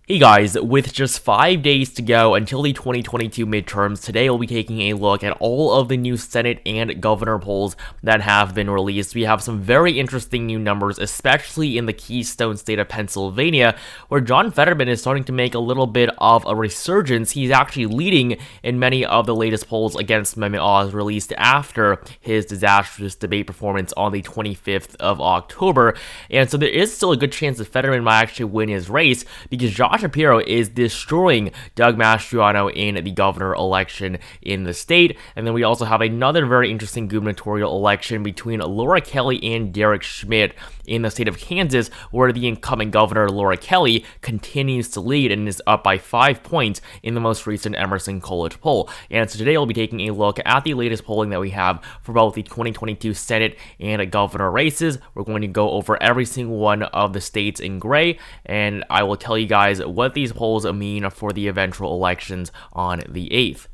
Hey guys, with just 5 days to go until the 2022 midterms, today we'll be taking a look at all of the new Senate and governor polls that have been released. We have some very interesting new numbers, especially in the Keystone state of Pennsylvania, where John Fetterman is starting to make a little bit of a resurgence. He's actually leading in many of the latest polls against Mehmet Oz released after his disastrous debate performance on the 25th of October. And so there is still a good chance that Fetterman might actually win his race because Josh Shapiro is destroying Doug Mastriano in the governor election in the state. And then we also have another very interesting gubernatorial election between Laura Kelly and Derek Schmidt in the state of Kansas, where the incoming governor, Laura Kelly, continues to lead and is up by 5 points in the most recent Emerson College poll. And so today we'll be taking a look at the latest polling that we have for both the 2022 Senate and governor races. We're going to go over every single one of the states in gray, and I will tell you guys what these polls mean for the eventual elections on the 8th.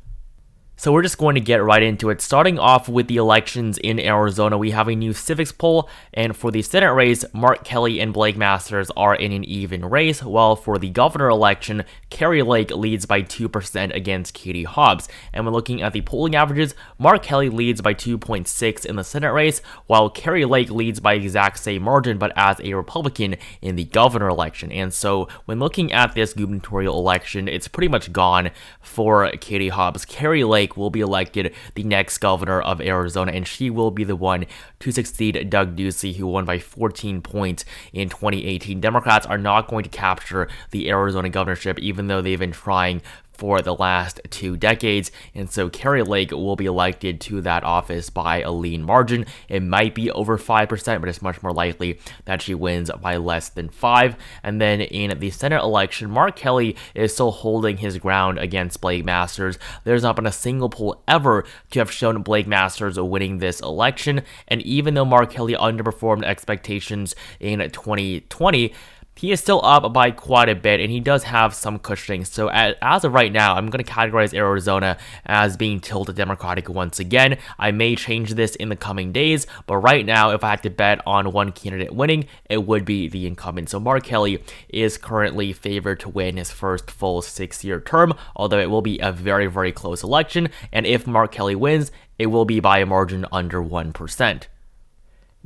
So we're just going to get right into it. Starting off with the elections in Arizona, we have a new civics poll, and for the Senate race, Mark Kelly and Blake Masters are in an even race, while for the governor election, Kari Lake leads by 2% against Katie Hobbs. And when looking at the polling averages, Mark Kelly leads by 2.6 in the Senate race, while Kari Lake leads by the exact same margin, but as a Republican in the governor election. And so when looking at this gubernatorial election, it's pretty much gone for Katie Hobbs. Kari Lake will be elected the next governor of Arizona, and she will be the one to succeed Doug Ducey, who won by 14 points in 2018. Democrats are not going to capture the Arizona governorship, even though they've been trying for the last 2 decades, and so Kari Lake will be elected to that office by a lean margin. It might be over 5%, but it's much more likely that she wins by less than 5. And then in the Senate election, Mark Kelly is still holding his ground against Blake Masters. There's not been a single poll ever to have shown Blake Masters winning this election, and even though Mark Kelly underperformed expectations in 2020, he is still up by quite a bit, and he does have some cushioning. So as of right now, I'm going to categorize Arizona as being tilted Democratic once again. I may change this in the coming days, but right now, if I had to bet on one candidate winning, it would be the incumbent. So Mark Kelly is currently favored to win his first full 6-year term, although it will be a very, very close election. And if Mark Kelly wins, it will be by a margin under 1%.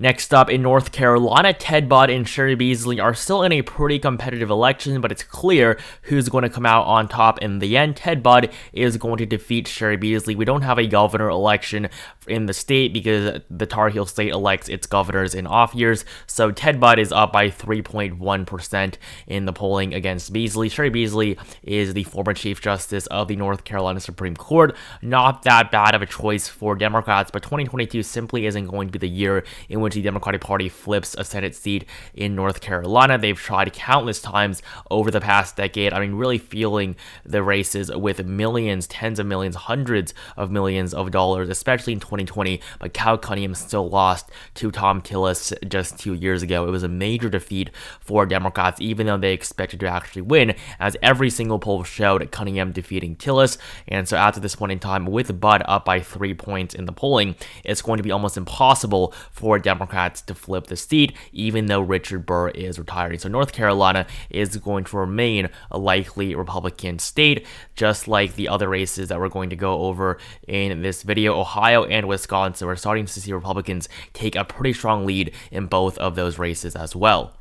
Next up, in North Carolina, Ted Budd and Cheri Beasley are still in a pretty competitive election, but it's clear who's going to come out on top in the end. Ted Budd is going to defeat Cheri Beasley. We don't have a governor election in the state because the Tar Heel state elects its governors in off years, so Ted Budd is up by 3.1% in the polling against Beasley. Cheri Beasley is the former Chief Justice of the North Carolina Supreme Court. Not that bad of a choice for Democrats, but 2022 simply isn't going to be the year in which the Democratic Party flips a Senate seat in North Carolina. They've tried countless times over the past decade. I mean, really fueling the races with millions, tens of millions, hundreds of millions of dollars, especially in 2020. But Cal Cunningham still lost to Tom Tillis just 2 years ago. It was a major defeat for Democrats, even though they expected to actually win, as every single poll showed Cunningham defeating Tillis. And so after this point in time, with Budd up by 3 points in the polling, it's going to be almost impossible for Democrats to flip the seat, even though Richard Burr is retiring. So North Carolina is going to remain a likely Republican state, just like the other races that we're going to go over in this video. Ohio and Wisconsin, we're starting to see Republicans take a pretty strong lead in both of those races as well.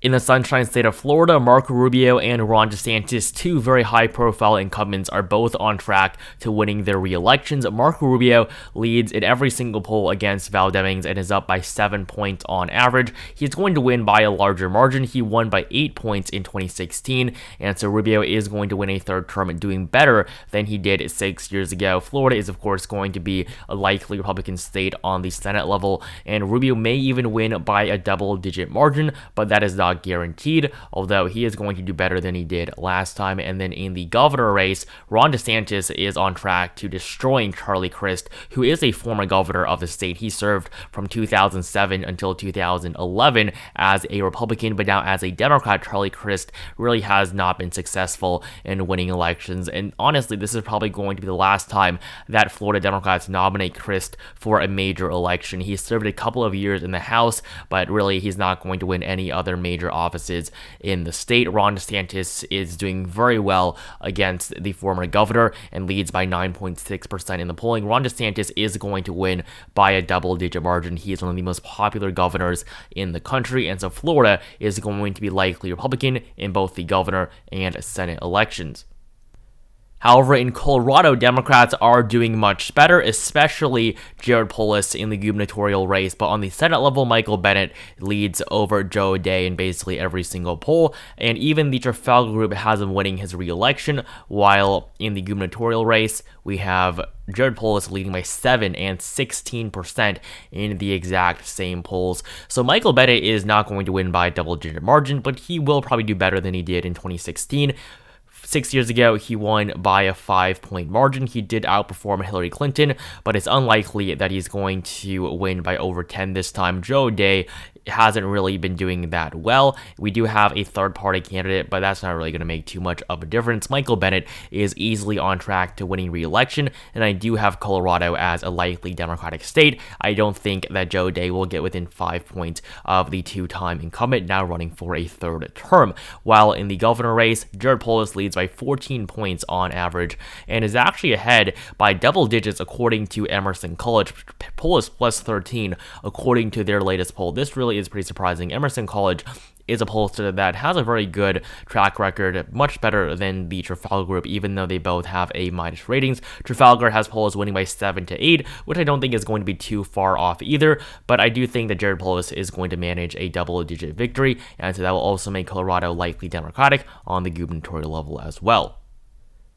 In the Sunshine State of Florida, Marco Rubio and Ron DeSantis, two very high-profile incumbents, are both on track to winning their re-elections. Marco Rubio leads in every single poll against Val Demings and is up by 7 points on average. He's going to win by a larger margin. He won by 8 points in 2016, and so Rubio is going to win a third term and doing better than he did 6 years ago. Florida is, of course, going to be a likely Republican state on the Senate level, and Rubio may even win by a double-digit margin, but that is not guaranteed, although he is going to do better than he did last time. And then in the governor race, Ron DeSantis is on track to destroying Charlie Crist, who is a former governor of the state. He served from 2007 until 2011 as a Republican, but now as a Democrat, Charlie Crist really has not been successful in winning elections. And honestly, this is probably going to be the last time that Florida Democrats nominate Crist for a major election. He served a couple of years in the House, but really he's not going to win any other major major offices in the state. Ron DeSantis is doing very well against the former governor and leads by 9.6% in the polling. Ron DeSantis is going to win by a double-digit margin. He is one of the most popular governors in the country, and so Florida is going to be likely Republican in both the governor and Senate elections. However, in Colorado, Democrats are doing much better, especially Jared Polis in the gubernatorial race. But on the Senate level, Michael Bennet leads over Joe Day in basically every single poll. And even the Trafalgar Group has him winning his re-election, while in the gubernatorial race, we have Jared Polis leading by 7 and 16% in the exact same polls. So Michael Bennet is not going to win by a double-digit margin, but he will probably do better than he did in 2016. 6 years ago, he won by a 5-point margin. He did outperform Hillary Clinton, but it's unlikely that he's going to win by over 10 this time. Joe Day hasn't really been doing that well. We do have a third-party candidate, but that's not really going to make too much of a difference. Michael Bennet is easily on track to winning re-election, and I do have Colorado as a likely Democratic state. I don't think that Joe Day will get within 5 points of the two-time incumbent now running for a third term. While in the governor race, Jared Polis leads by 14 points on average and is actually ahead by double digits according to Emerson College. Polis plus 13 according to their latest poll. This really is pretty surprising. Emerson College is a pollster that has a very good track record, much better than the Trafalgar Group, even though they both have A- ratings. Trafalgar has polls winning by 7 to 8, which I don't think is going to be too far off either, but I do think that Jared Polis is going to manage a double-digit victory, and so that will also make Colorado likely Democratic on the gubernatorial level as well.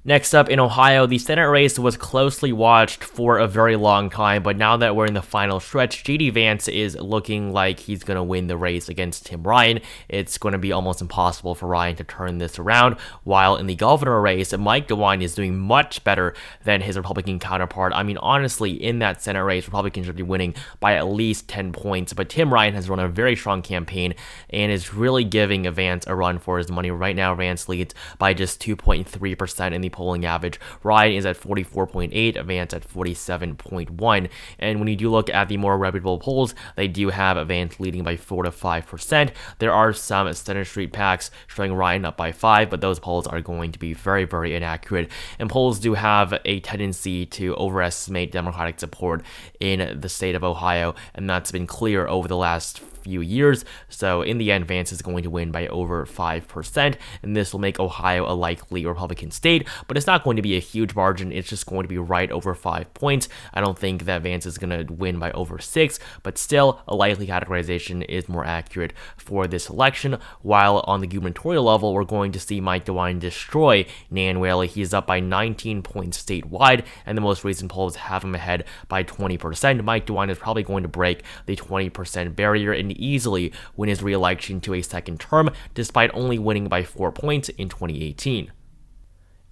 Next up, in Ohio, the Senate race was closely watched for a very long time, but now that we're in the final stretch, J.D. Vance is looking like he's going to win the race against Tim Ryan. It's going to be almost impossible for Ryan to turn this around, while in the governor race, Mike DeWine is doing much better than his Republican counterpart. I mean, honestly, in that Senate race, Republicans should be winning by at least 10 points, but Tim Ryan has run a very strong campaign and is really giving Vance a run for his money. Right now, Vance leads by just 2.3% in the polling average. Ryan is at 44.8, Vance at 47.1, and when you do look at the more reputable polls, they do have Vance leading by 4 to 5%. There are some Center Street PACs showing Ryan up by 5, but those polls are going to be very, very inaccurate, and polls do have a tendency to overestimate Democratic support in the state of Ohio, and that's been clear over the last few years. So in the end, Vance is going to win by over 5%, and this will make Ohio a likely Republican state, but it's not going to be a huge margin. It's just going to be right over 5 points. I don't think that Vance is going to win by over 6, but still a likely categorization is more accurate for this election. While on the gubernatorial level, we're going to see Mike DeWine destroy Nan Whaley. He's up by 19 points statewide, and the most recent polls have him ahead by 20%. Mike DeWine is probably going to break the 20% barrier and easily win his re-election to a second term, despite only winning by 4 points in 2018.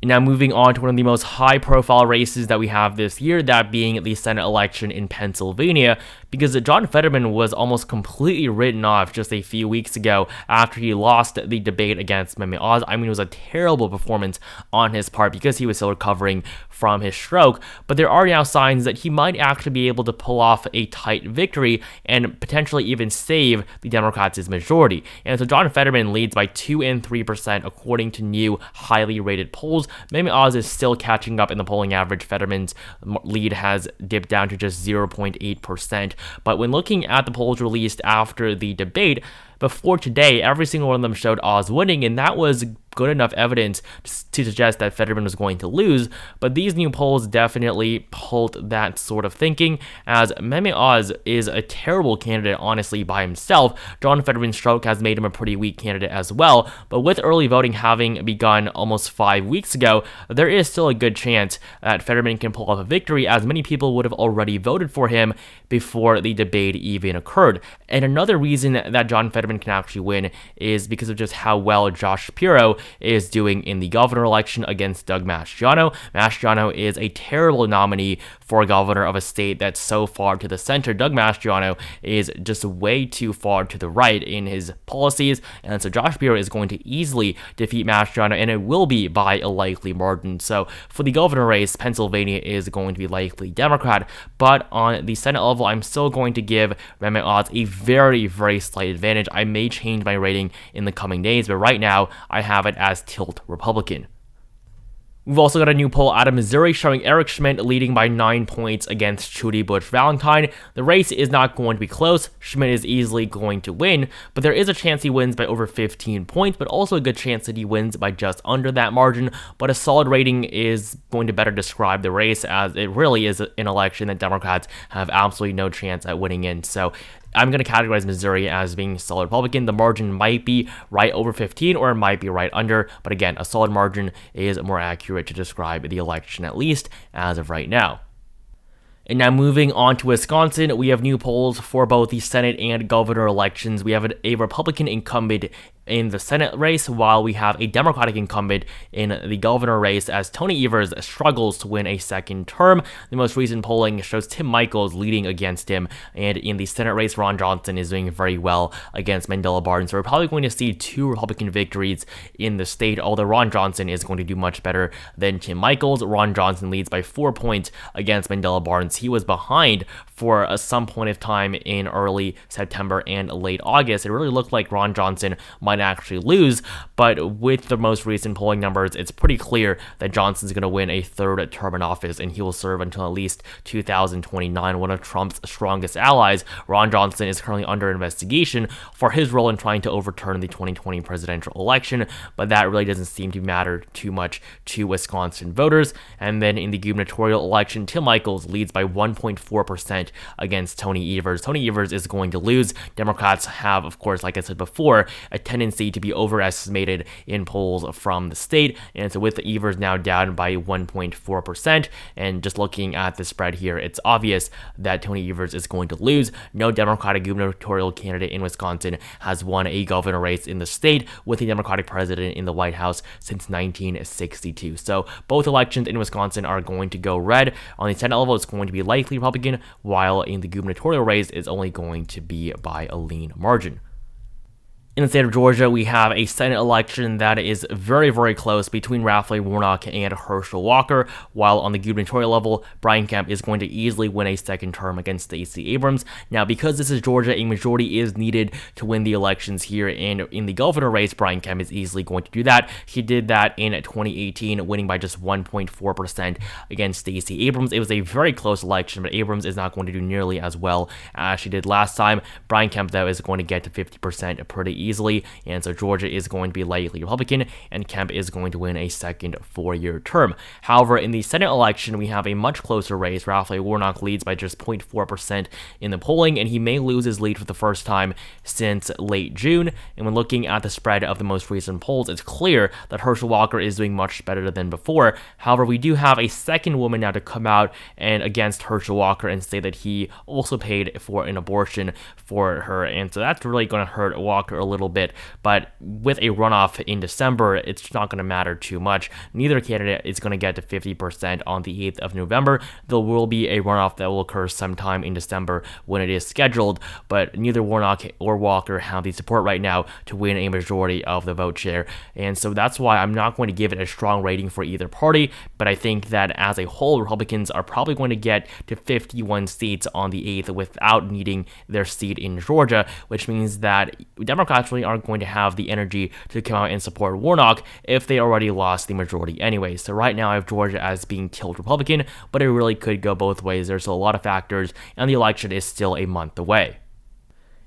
Now moving on to one of the most high-profile races that we have this year, that being the Senate election in Pennsylvania, because John Fetterman was almost completely written off just a few weeks ago after he lost the debate against Mehmet Oz. I mean, it was a terrible performance on his part because he was still recovering from his stroke, but there are now signs that he might actually be able to pull off a tight victory and potentially even save the Democrats' his majority. And so John Fetterman leads by 2 and 3% according to new highly rated polls. Mehmet Oz is still catching up in the polling average. Fetterman's lead has dipped down to just 0.8%. But when looking at the polls released after the debate, before today, every single one of them showed Oz winning, and that was good enough evidence to suggest that Fetterman was going to lose, but these new polls definitely halt that sort of thinking, as Mehmet Oz is a terrible candidate, honestly, by himself. John Fetterman's stroke has made him a pretty weak candidate as well, but with early voting having begun almost 5 weeks ago, there is still a good chance that Fetterman can pull off a victory, as many people would have already voted for him before the debate even occurred. And another reason that John Fetterman can actually win is because of just how well Josh Shapiro is doing in the governor election against Doug Mastriano. Mastriano is a terrible nominee for governor of a state that's so far to the center. Doug Mastriano is just way too far to the right in his policies, and so Josh Shapiro is going to easily defeat Mastriano, and it will be by a likely margin. So for the governor race, Pennsylvania is going to be likely Democrat, but on the Senate level, I'm still going to give Mehmet Oz a very, very slight advantage. I may change my rating in the coming days, but right now I have it as tilt Republican. We've also got a new poll out of Missouri showing Eric Schmidt leading by 9 points against Trudy Bush Valentine. The race is not going to be close. Schmidt is easily going to win, but there is a chance he wins by over 15 points, but also a good chance that he wins by just under that margin. But a solid rating is going to better describe the race, as it really is an election that Democrats have absolutely no chance at winning in. So I'm going to categorize Missouri as being solid Republican. The margin might be right over 15 or it might be right under, but again, a solid margin is more accurate to describe the election, at least as of right now. And now moving on to Wisconsin, we have new polls for both the Senate and governor elections. We have a Republican incumbent in the Senate race, while we have a Democratic incumbent in the governor race, as Tony Evers struggles to win a second term. The most recent polling shows Tim Michels leading against him, and in the Senate race, Ron Johnson is doing very well against Mandela Barton. So we're probably going to see 2 Republican victories in the state, although Ron Johnson is going to do much better than Tim Michels. Ron Johnson leads by 4 points against Mandela Barton. He was behind for some point of time in early September and late August. It really looked like Ron Johnson might actually lose, but with the most recent polling numbers, it's pretty clear that Johnson's going to win a 3rd term in office, and he will serve until at least 2029, one of Trump's strongest allies. Ron Johnson is currently under investigation for his role in trying to overturn the 2020 presidential election, but that really doesn't seem to matter too much to Wisconsin voters. And then in the gubernatorial election, Tim Michels leads by 1.4% against Tony Evers. Tony Evers is going to lose. Democrats have, of course, like I said before, a tendency to be overestimated in polls from the state, and so with Evers now down by 1.4%, and just looking at the spread here, it's obvious that Tony Evers is going to lose. No Democratic gubernatorial candidate in Wisconsin has won a governor race in the state with a Democratic president in the White House since 1962. So both elections in Wisconsin are going to go red. On the Senate level, it's going to be likely Republican, while in the gubernatorial race, it's only going to be by a lean margin. In the state of Georgia, we have a Senate election that is very, very close between Raphael Warnock and Herschel Walker, while on the gubernatorial level, Brian Kemp is going to easily win a second term against Stacey Abrams. Now, because this is Georgia, a majority is needed to win the elections here, and in the governor race, Brian Kemp is easily going to do that. He did that in 2018, winning by just 1.4% against Stacey Abrams. It was a very close election, but Abrams is not going to do nearly as well as she did last time. Brian Kemp, though, is going to get to 50% pretty easily, and so Georgia is going to be likely Republican, and Kemp is going to win a second 4-year term. However, in the Senate election, we have a much closer race. Raphael Warnock leads by just 0.4% in the polling, and he may lose his lead for the first time since late June. And when looking at the spread of the most recent polls, it's clear that Herschel Walker is doing much better than before. However, we do have a second woman now to come out and against Herschel Walker and say that he also paid for an abortion for her, and so that's really going to hurt Walker a little bit. But with a runoff in December, it's not going to matter too much. Neither candidate is going to get to 50% on the 8th of November. There will be a runoff that will occur sometime in December when it is scheduled, but neither Warnock or Walker have the support right now to win a majority of the vote share, and so that's why I'm not going to give it a strong rating for either party. But I think that as a whole, Republicans are probably going to get to 51 seats on the 8th without needing their seat in Georgia, which means that Democrats really aren't going to have the energy to come out and support Warnock if they already lost the majority anyway. So right now I have Georgia as being tilt Republican, but it really could go both ways. There's a lot of factors, and the election is still a month away.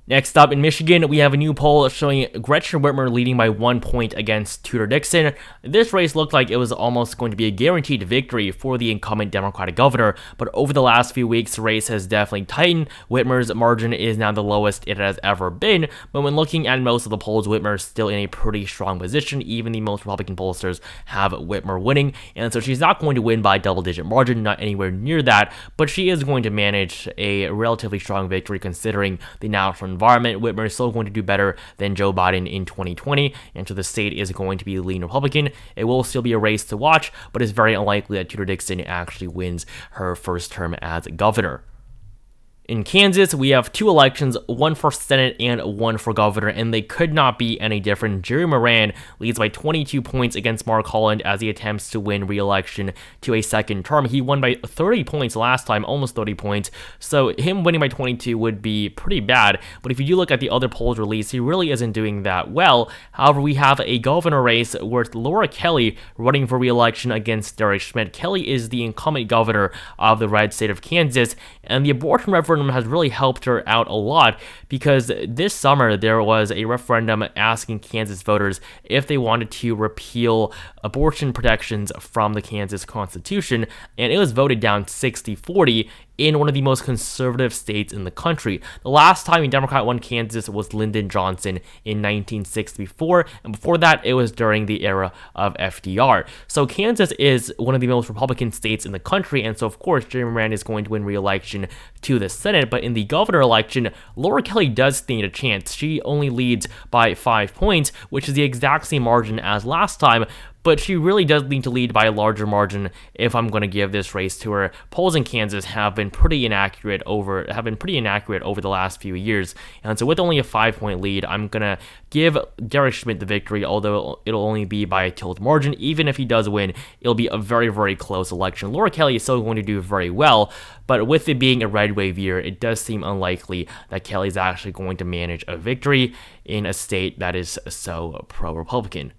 Next up, in Michigan, we have a new poll showing Gretchen Whitmer leading by 1 point against Tudor Dixon. This race looked like it was almost going to be a guaranteed victory for the incumbent Democratic governor, but over the last few weeks, the race has definitely tightened. Whitmer's margin is now the lowest it has ever been, but when looking at most of the polls, Whitmer is still in a pretty strong position. Even the most Republican pollsters have Whitmer winning, and so she's not going to win by double-digit margin, not anywhere near that, but she is going to manage a relatively strong victory considering the national environment. Whitmer is still going to do better than Joe Biden in 2020, and so the state is going to be lean Republican. It will still be a race to watch, but it's very unlikely that Tudor Dixon actually wins her first term as governor. In Kansas, we have 2 elections, one for Senate and one for governor, and they could not be any different. Jerry Moran leads by 22 points against Mark Holland as he attempts to win re-election to a second term. He won by 30 points last time, almost 30 points, so him winning by 22 would be pretty bad. But if you do look at the other polls released, he really isn't doing that well. However, we have a governor race with Laura Kelly running for re-election against Derek Schmidt. Kelly is the incumbent governor of the red state of Kansas, and the abortion referendum has really helped her out a lot, because this summer there was a referendum asking Kansas voters if they wanted to repeal abortion protections from the Kansas Constitution, and it was voted down 60-40 in one of the most conservative states in the country. The last time a Democrat won Kansas was Lyndon Johnson in 1964, and before that it was during the era of FDR. So Kansas is one of the most Republican states in the country, and so of course Jerry Moran is going to win re-election to the Senate. But in the governor election, Laura Kelly does stand a chance. She only leads by 5 points, which is the exact same margin as last time, but she really does need to lead by a larger margin if I'm going to give this race to her. Polls in Kansas have been pretty inaccurate over the last few years, and so with only a 5-point lead, I'm going to give Derek Schmidt the victory, although it'll only be by a tilt margin. Even if he does win, it'll be a very, very close election. Laura Kelly is still going to do very well, but with it being a red wave year, it does seem unlikely that Kelly's actually going to manage a victory in a state that is so pro-Republican.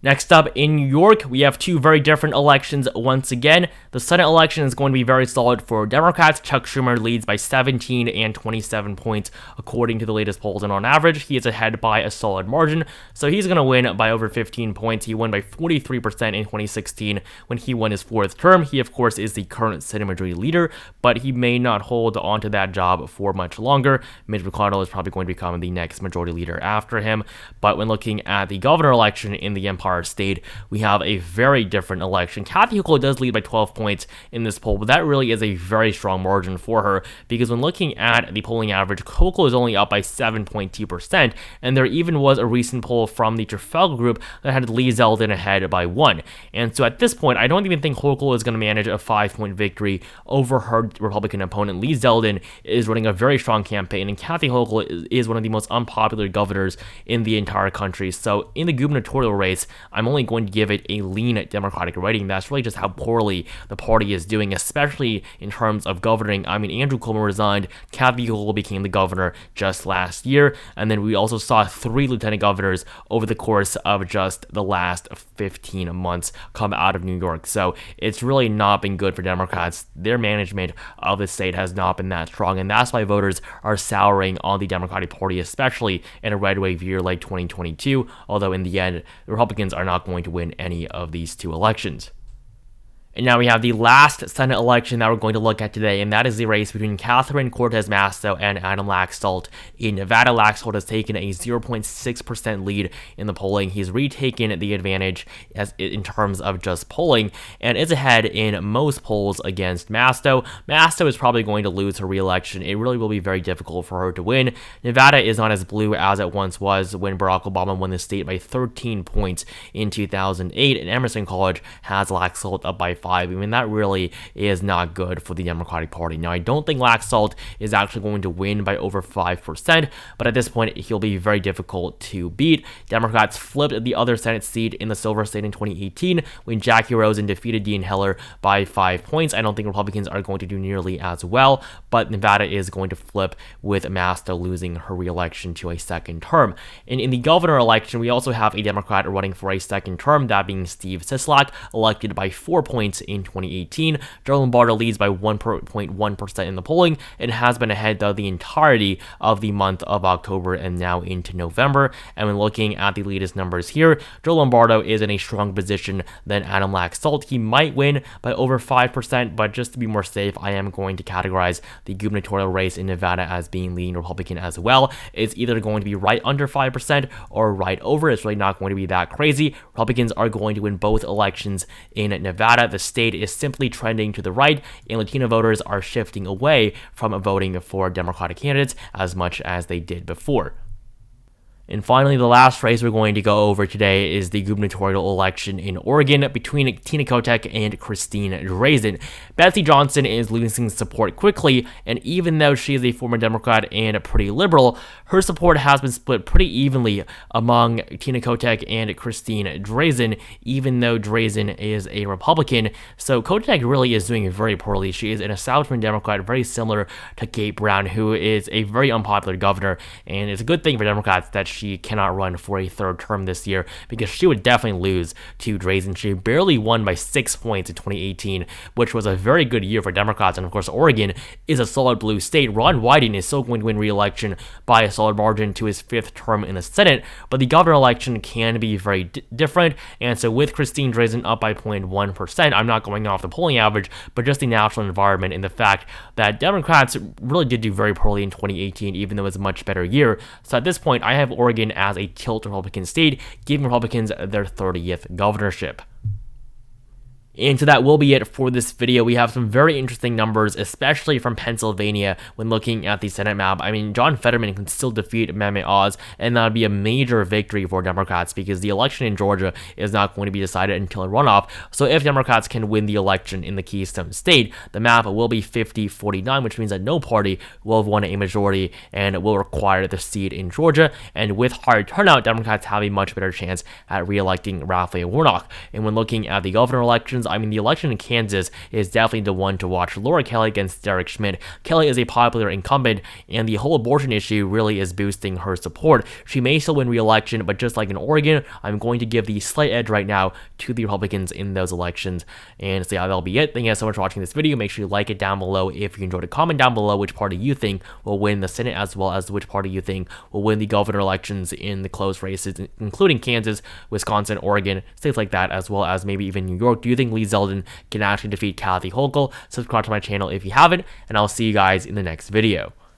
Next up, in New York, we have 2 very different elections once again. The Senate election is going to be very solid for Democrats. Chuck Schumer leads by 17 and 27 points according to the latest polls, and on average, he is ahead by a solid margin, so he's going to win by over 15 points. He won by 43% in 2016 when he won his 4th term. He, of course, is the current Senate Majority Leader, but he may not hold onto that job for much longer. Mitch McConnell is probably going to become the next Majority Leader after him. But when looking at the governor election in the Empire State, we have a very different election. Kathy Hochul does lead by 12 points in this poll, but that really is a very strong margin for her, because when looking at the polling average, Hochul is only up by 7.2%, and there even was a recent poll from the Trafalgar Group that had Lee Zeldin ahead by 1. And so at this point, I don't even think Hochul is going to manage a 5-point victory over her Republican opponent. Lee Zeldin is running a very strong campaign, and Kathy Hochul is one of the most unpopular governors in the entire country. So in the gubernatorial race, I'm only going to give it a lean Democratic rating. That's really just how poorly the party is doing, especially in terms of governing. I mean, Andrew Cuomo resigned, Kathy Hochul became the governor just last year, and then we also saw 3 lieutenant governors over the course of just the last 15 months come out of New York. So it's really not been good for Democrats. Their management of the state has not been that strong, and that's why voters are souring on the Democratic Party, especially in a red wave year like 2022, although in the end, the Republicans are not going to win any of these 2 elections. And now we have the last Senate election that we're going to look at today, and that is the race between Catherine Cortez Masto and Adam Laxalt. In Nevada, Laxalt has taken a 0.6% lead in the polling. He's retaken the advantage in terms of just polling, and is ahead in most polls against Masto. Masto is probably going to lose her re-election. It really will be very difficult for her to win. Nevada is not as blue as it once was when Barack Obama won the state by 13 points in 2008, and Emerson College has Laxalt up by 5. I mean, that really is not good for the Democratic Party. Now, I don't think Laxalt is actually going to win by over 5%, but at this point, he'll be very difficult to beat. Democrats flipped the other Senate seat in the Silver State in 2018 when Jackie Rosen defeated Dean Heller by 5 points. I don't think Republicans are going to do nearly as well, but Nevada is going to flip with Masto losing her re-election to a second term. And in the governor election, we also have a Democrat running for a second term, that being Steve Sisolak, elected by 4 points in 2018. Joe Lombardo leads by 1.1% in the polling and has been ahead of the entirety of the month of October and now into November. And when looking at the latest numbers here, Joe Lombardo is in a strong position than Adam Laxalt. He might win by over 5%, but just to be more safe, I am going to categorize the gubernatorial race in Nevada as being leaning Republican as well. It's either going to be right under 5% or right over. It's really not going to be that crazy. Republicans are going to win both elections in Nevada. The state is simply trending to the right, and Latino voters are shifting away from voting for Democratic candidates as much as they did before. And finally, the last race we're going to go over today is the gubernatorial election in Oregon between Tina Kotek and Christine Drazan. Betsy Johnson is losing support quickly, and even though she is a former Democrat and pretty liberal, her support has been split pretty evenly among Tina Kotek and Christine Drazan, even though Drazan is a Republican. So Kotek really is doing very poorly. She is an establishment Democrat, very similar to Kate Brown, who is a very unpopular governor, and it's a good thing for Democrats that she cannot run for a third term this year, because she would definitely lose to Drazan. She barely won by 6 points in 2018, which was a very good year for Democrats. And of course, Oregon is a solid blue state. Ron Wyden is still going to win re-election by a solid margin to his 5th term in the Senate, but the governor election can be very different. And so with Christine Drazan up by 0.1%, I'm not going off the polling average, but just the national environment and the fact that Democrats really did do very poorly in 2018, even though it was a much better year. So at this point, I have Oregon as a tilt Republican state, giving Republicans their 30th governorship. And so that will be it for this video. We have some very interesting numbers, especially from Pennsylvania when looking at the Senate map. I mean, John Fetterman can still defeat Mehmet Oz, and that would be a major victory for Democrats, because the election in Georgia is not going to be decided until a runoff. So if Democrats can win the election in the Keystone State, the map will be 50-49, which means that no party will have won a majority and will require the seat in Georgia. And with higher turnout, Democrats have a much better chance at re-electing Raphael Warnock. And when looking at the governor elections, I mean, the election in Kansas is definitely the one to watch. Laura Kelly against Derek Schmidt. Kelly is a popular incumbent, and the whole abortion issue really is boosting her support. She may still win re-election, but just like in Oregon, I'm going to give the slight edge right now to the Republicans in those elections. And so yeah, that'll be it. Thank you guys so much for watching this video. Make sure you like it down below if you enjoyed it. Comment down below which party you think will win the Senate, as well as which party you think will win the governor elections in the close races, including Kansas, Wisconsin, Oregon, states like that, as well as maybe even New York. Do you think Lee Zeldin can actually defeat Kathy Hochul? Subscribe to my channel if you haven't, and I'll see you guys in the next video.